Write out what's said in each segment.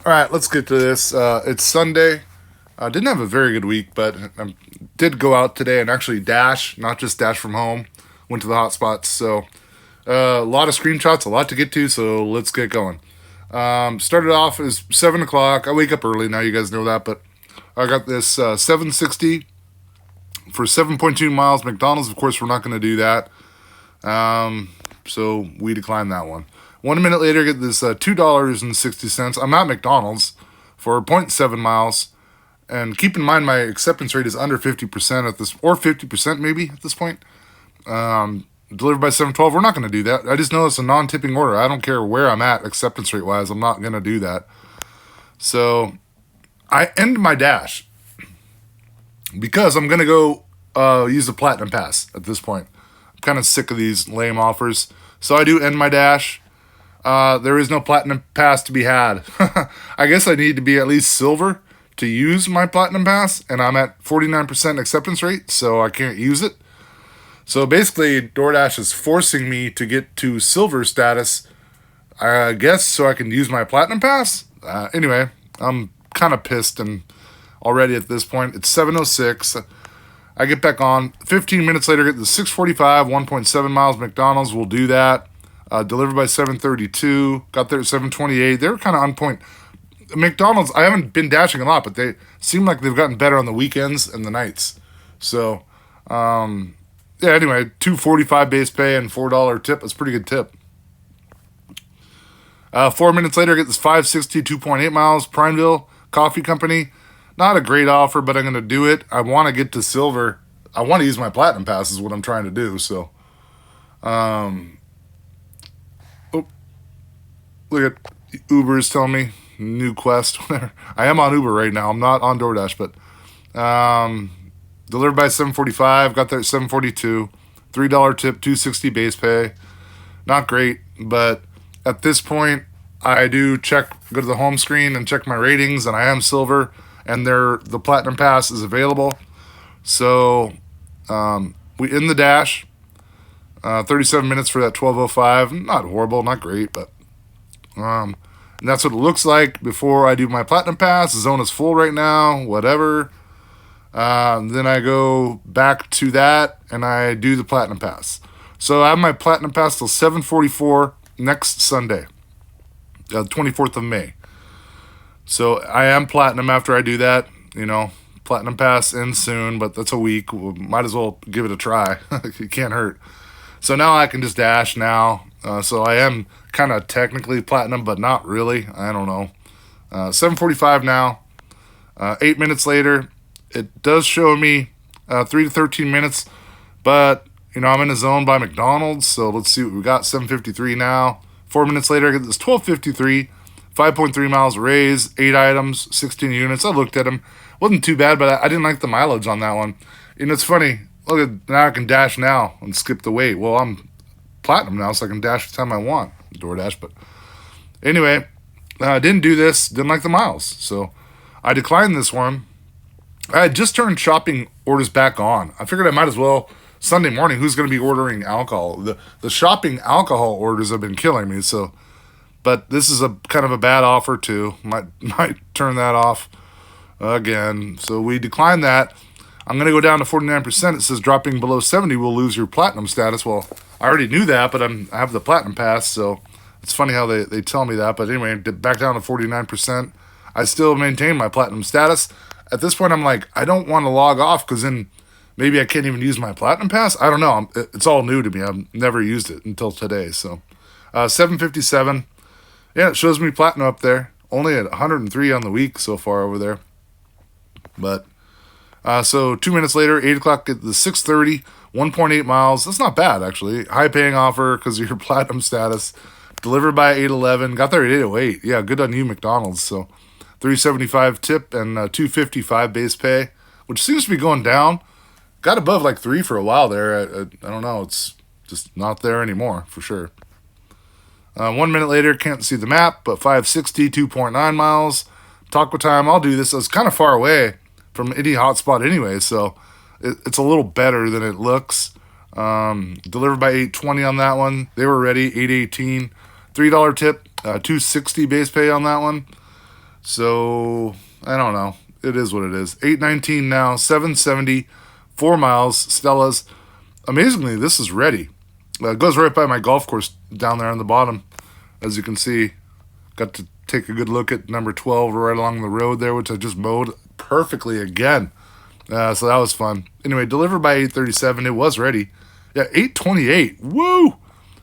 All right, let's get to this. It's Sunday. I didn't have a very good week, but I did go out today and actually dash, not just dash from home. Went to the hot spots. So a lot of screenshots, a lot to get to. So let's get going. Started off as 7 o'clock. I wake up early now. You guys know that, but I got this 760 for 7.2 miles. McDonald's, of course, we're not going to do that. So we declined that one. 1 minute later, get this $2.60. I'm at McDonald's for zero point 0.7 miles. And keep in mind, my acceptance rate is under 50% at this, or 50% maybe at this point. Delivered by 7:12. We're not going to do that. I just know it's a non-tipping order. I don't care where I'm at acceptance rate wise. I'm not going to do that. So I end my dash because I'm going to go use the Platinum Pass at this point. I'm kind of sick of these lame offers. So I do end my dash. There is no Platinum Pass to be had. I guess I need to be at least silver to use my Platinum Pass, and I'm at 49% acceptance rate, so I can't use it. So basically, DoorDash is forcing me to get to silver status, I guess, so I can use my Platinum Pass. Anyway, I'm kind of pissed and already at this point. It's 7:06. I get back on. 15 minutes later, get the 6:45, 1.7 miles McDonald's. We'll do that. Delivered by 7:32. Got there at 7:28. They were kind of on point. McDonald's, I haven't been dashing a lot, but they seem like they've gotten better on the weekends and the nights. So, yeah, anyway, 245 base pay and $4 tip. That's a pretty good tip. 4 minutes later, I get this 560, 2.8 miles, Prineville Coffee Company. Not a great offer, but I'm going to do it. I want to get to silver. I want to use my Platinum Pass is what I'm trying to do. So, oh, look at Uber is telling me new quest. Whatever. I am on Uber right now. I'm not on DoorDash, but delivered by 7:45. Got there at 7:42. $3 tip, 260 base pay. Not great, but at this point, I do go to the home screen and check my ratings, and I am silver, and the Platinum Pass is available. So we in the dash. 37 minutes for that 12:05. Not horrible, not great, but and that's what it looks like before I do my Platinum Pass. The zone is full right now, whatever. Then I go back to that and I do the Platinum Pass. So I have my Platinum Pass till 7:44 next Sunday, 24th of May. So I am Platinum after I do that. Platinum Pass ends soon, but that's a week. Might as well give it a try. It can't hurt. So now I can just dash now. So I am kind of technically platinum, but not really. I don't know. 7:45 now. 8 minutes later, it does show me 3 to 13 minutes, but I'm in a zone by McDonald's. So let's see what we got. 7:53 now. 4 minutes later, I get this 12:53. 5.3 miles raise, 8 items, 16 units. I looked at them. Wasn't too bad, but I didn't like the mileage on that one. It's funny. Look at now I can dash now and skip the wait. Well, I'm platinum now, so I can dash the time I want. DoorDash, but anyway, I didn't do this. Didn't like the miles, so I declined this one. I had just turned shopping orders back on. I figured I might as well Sunday morning. Who's going to be ordering alcohol? The shopping alcohol orders have been killing me. So, but this is a kind of a bad offer too. Might turn that off again. So we declined that. I'm going to go down to 49%. It says dropping below 70 will lose your platinum status. Well, I already knew that, but I have the Platinum Pass, so it's funny how they tell me that. But anyway, back down to 49%. I still maintain my platinum status. At this point, I'm like, I don't want to log off because then maybe I can't even use my Platinum Pass. I don't know. It's all new to me. I've never used it until today. So 757. Yeah, it shows me platinum up there. Only at 103 on the week so far over there. But so 2 minutes later, 8 o'clock at the 6:30, 1.8 miles. That's not bad, actually. High paying offer because of your platinum status. Delivered by 8:11. Got there at 8:08. Yeah, good on you, McDonald's. So 375 tip and 255 base pay, which seems to be going down. Got above like 3 for a while there. I don't know. It's just not there anymore for sure. 1 minute later, can't see the map, but 560, 2.9 miles. Taco time. I'll do this. I was kind of far away from any hotspot anyway, so it's a little better than it looks. Delivered by 8:20 on that one. They were ready. 8:18. $3 tip. 260 base pay on that one. So I don't know. It is what it is. 819 now, 770, 4 miles. Stella's. Amazingly, this is ready. It goes right by my golf course down there on the bottom. As you can see, got to take a good look at number 12 right along the road there, which I just mowed perfectly again. So that was fun. Anyway, delivered by 8:37. It was ready. Yeah, 8:28. Woo!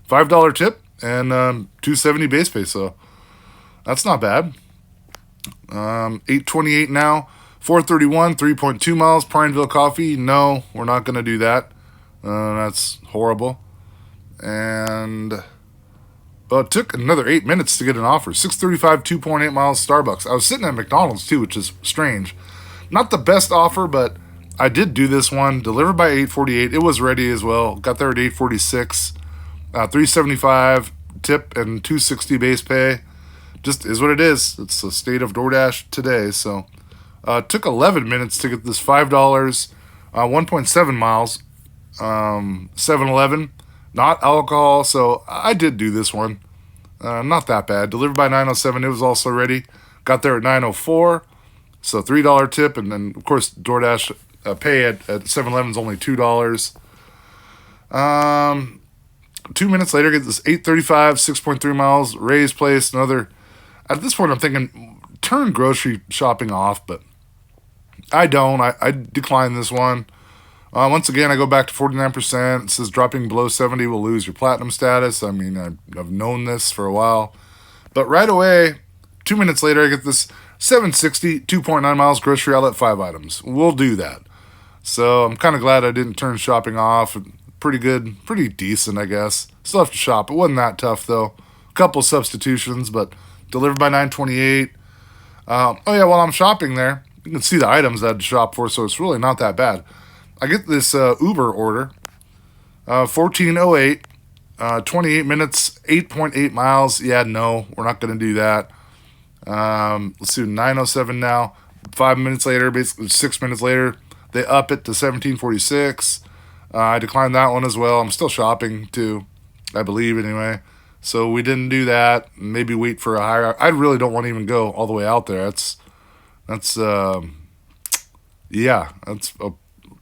$5 tip and 270 base pay. So that's not bad. 8:28 now. 431, 3.2 miles. Prineville Coffee. No, we're not going to do that. That's horrible. And it took another 8 minutes to get an offer. 635, 2.8 miles. Starbucks. I was sitting at McDonald's too, which is strange. Not the best offer, but I did do this one. Delivered by 8:48. It was ready as well. Got there at 8:46. 375 tip and 260 base pay. Just is what it is. It's the state of DoorDash today. So it took 11 minutes to get this $5, 1.7 miles, 7-Eleven, not alcohol. So I did do this one. Not that bad. Delivered by 9:07. It was also ready. Got there at 9:04. So $3 tip. And then, of course, DoorDash pay at 7-Eleven is only $2. 2 minutes later, get this 8:35, 6.3 miles, Ray's Place, another. At this point, I'm thinking, turn grocery shopping off, but I don't. I decline this one. Once again, I go back to 49%. It says dropping below 70 will lose your platinum status. I mean, I've known this for a while. But right away, 2 minutes later, I get this 760, 2.9 miles, grocery outlet, 5 items. We'll do that. So I'm kind of glad I didn't turn shopping off. Pretty good, pretty decent, I guess. Still have to shop. It wasn't that tough, though. A couple substitutions, but delivered by 9:28. While I'm shopping there, you can see the items I had to shop for, so it's really not that bad. I get this Uber order, 14:08, 28 minutes, 8.8 miles. Yeah, no, we're not going to do that. Let's do 9:07 now. 5 minutes later, basically 6 minutes later, they up it to 17:46. I declined that one as well. I'm still shopping too, I believe anyway. So we didn't do that. Maybe wait for a higher. I really don't want to even go all the way out there. That's a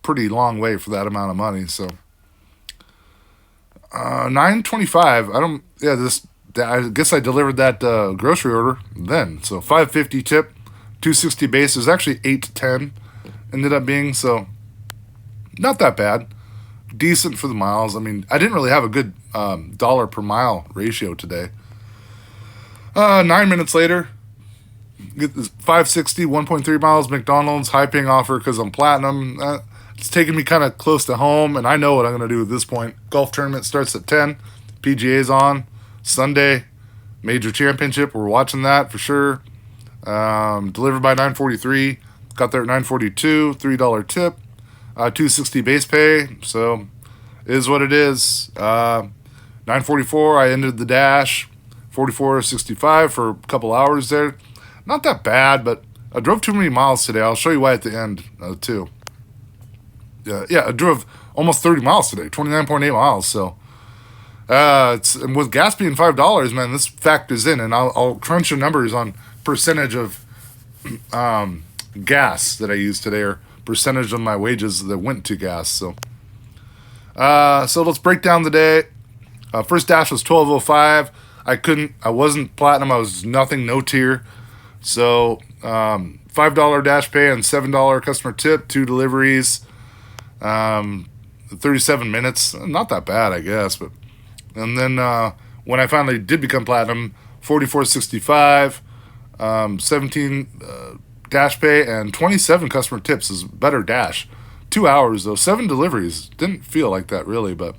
pretty long way for that amount of money. So 9:25. I guess I delivered that grocery order then. So 550 tip, 260 base. It was actually 8 to 10. Ended up being, so not that bad. Decent for the miles. I mean, I didn't really have a good dollar per mile ratio today. 9 minutes later, get this 560, 1.3 miles, McDonald's, high paying offer because I'm platinum. It's taking me kind of close to home, and I know what I'm going to do at this point. Golf tournament starts at 10. PGA's on. Sunday, major championship. We're watching that for sure. Delivered by 9:43. Got there at 9:42. $3 tip. 260 base pay, so is what it is. 9:44, I ended the dash. 44:65 for a couple hours there. Not that bad, but I drove too many miles today. I'll show you why at the end, too. I drove almost 30 miles today, 29.8 miles. So and with gas being $5, man, this factors in, and I'll crunch the numbers on percentage of gas that I used today, or percentage of my wages that went to gas. So let's break down the day. First dash was 12:05. I wasn't platinum. I was nothing, no tier. So $5 dash pay and $7 customer tip, 2 deliveries, 37 minutes. Not that bad, I guess. But and then when I finally did become platinum, 44.65, 17 dash pay and 27 customer tips is better dash. 2 hours though, 7 deliveries. Didn't feel like that really, but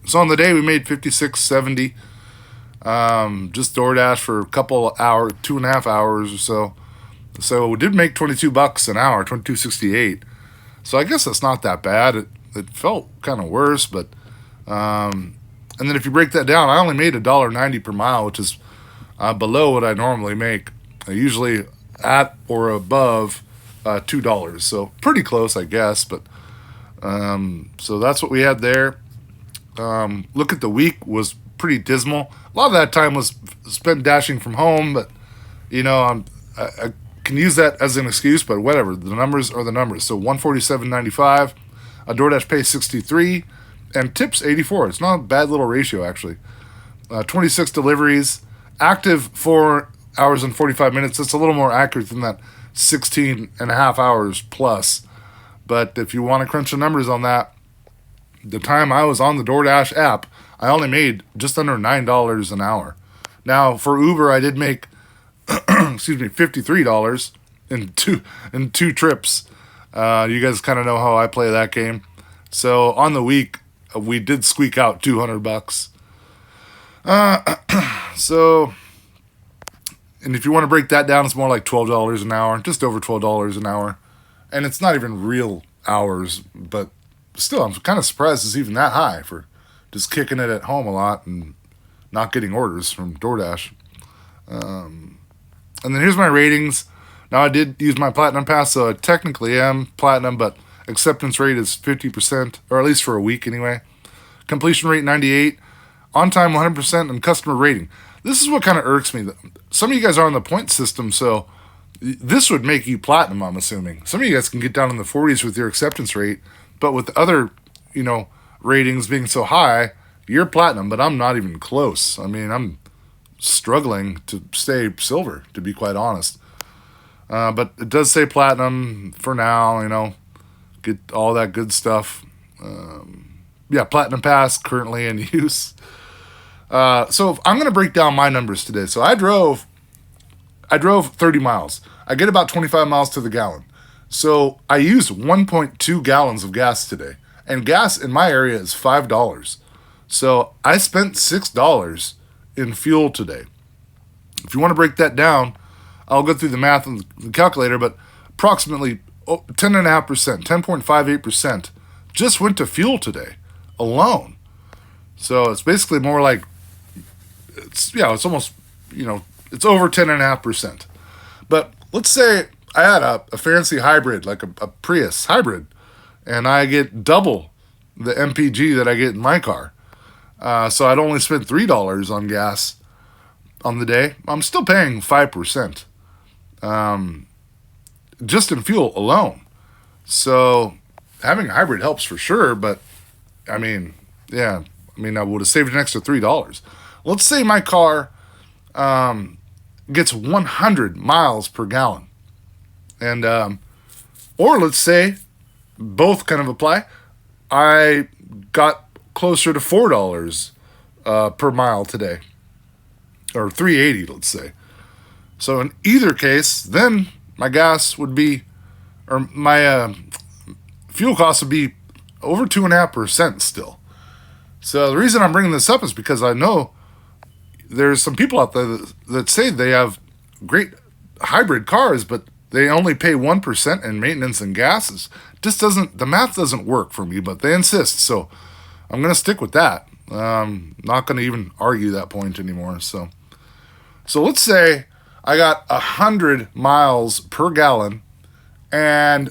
so on the day we made 56.70. Just DoorDash for a couple hours, 2.5 hours or so. So we did make $22 an hour, 22.68. So I guess that's not that bad. It felt kind of worse, but and then if you break that down, I only made $1.90 per mile, which is below what I normally make. I usually at or above $2, so pretty close, I guess. But so that's what we had there. Look at the week was pretty dismal. A lot of that time was spent dashing from home, but I can use that as an excuse, but whatever. The numbers are the numbers. So 147.95, a DoorDash pay 63, and tips 84. It's not a bad little ratio actually. 26 deliveries, active 4 hours and 45 minutes. That's a little more accurate than that 16 and a half hours plus. But if you want to crunch the numbers on that, the time I was on the DoorDash app, I only made just under $9 an hour. Now for Uber, I did make $53 in two trips. You guys kind of know how I play that game. So on the week, we did squeak out $200. So, and if you want to break that down, it's more like $12 an hour, just over $12 an hour. And it's not even real hours, but still, I'm kind of surprised it's even that high for just kicking it at home a lot and not getting orders from DoorDash. And then here's my ratings. Now, I did use my Platinum Pass, so I technically am Platinum, but acceptance rate is 50%, or at least for a week anyway. Completion rate 98, on time 100%, and customer rating. This is what kind of irks me. Some of you guys are on the point system, so this would make you Platinum, I'm assuming. Some of you guys can get down in the 40s with your acceptance rate, but with other, ratings being so high, you're Platinum, but I'm not even close. I mean, I'm struggling to stay silver, to be quite honest. But it does say Platinum for now, get all that good stuff. Platinum Pass currently in use. So I'm going to break down my numbers today. So I drove 30 miles. I get about 25 miles to the gallon. So I used 1.2 gallons of gas today. And gas in my area is $5. So I spent $6 in fuel today. If you want to break that down, I'll go through the math on the calculator, but approximately 10.5%, 10.58% just went to fuel today alone. So it's basically more like, it's almost, it's over 10.5%. But let's say I had a fancy hybrid, like a Prius hybrid, and I get double the MPG that I get in my car. So I'd only spent $3 on gas on the day. I'm still paying 5%. Just in fuel alone. So having a hybrid helps for sure, but I would have saved an extra $3. Let's say my car gets 100 miles per gallon. And, or let's say both kind of apply. I got closer to $4 per mile today, or $3.80, let's say. So in either case, then my gas would be, or my fuel costs would be over 2.5% still. So the reason I'm bringing this up is because I know there's some people out there that say they have great hybrid cars, but they only pay 1% in maintenance and gases. The math doesn't work for me, but they insist. So I'm going to stick with that. Not going to even argue that point anymore. So let's say I got 100 miles per gallon and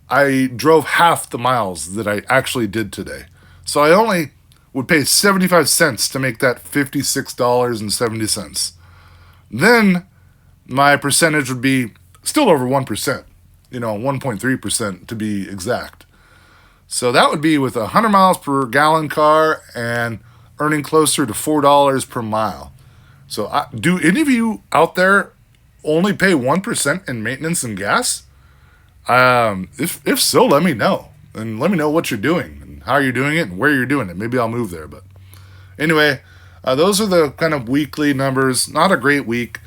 I drove half the miles that I actually did today. So I only would pay 75 cents to make that $56.70. Then my percentage would be still over 1%, 1.3% to be exact. So that would be with a 100 miles per gallon car and earning closer to $4 per mile. So do any of you out there only pay 1% in maintenance and gas? If so, let me know. And let me know what you're doing and how you're doing it and where you're doing it. Maybe I'll move there. But anyway, those are the kind of weekly numbers. Not a great week,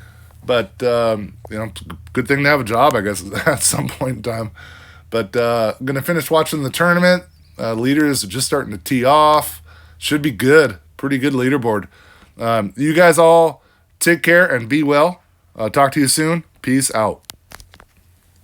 but good thing to have a job, I guess, at some point in time. But I'm going to finish watching the tournament. Leaders are just starting to tee off. Should be good. Pretty good leaderboard. You guys all take care and be well. Talk to you soon. Peace out.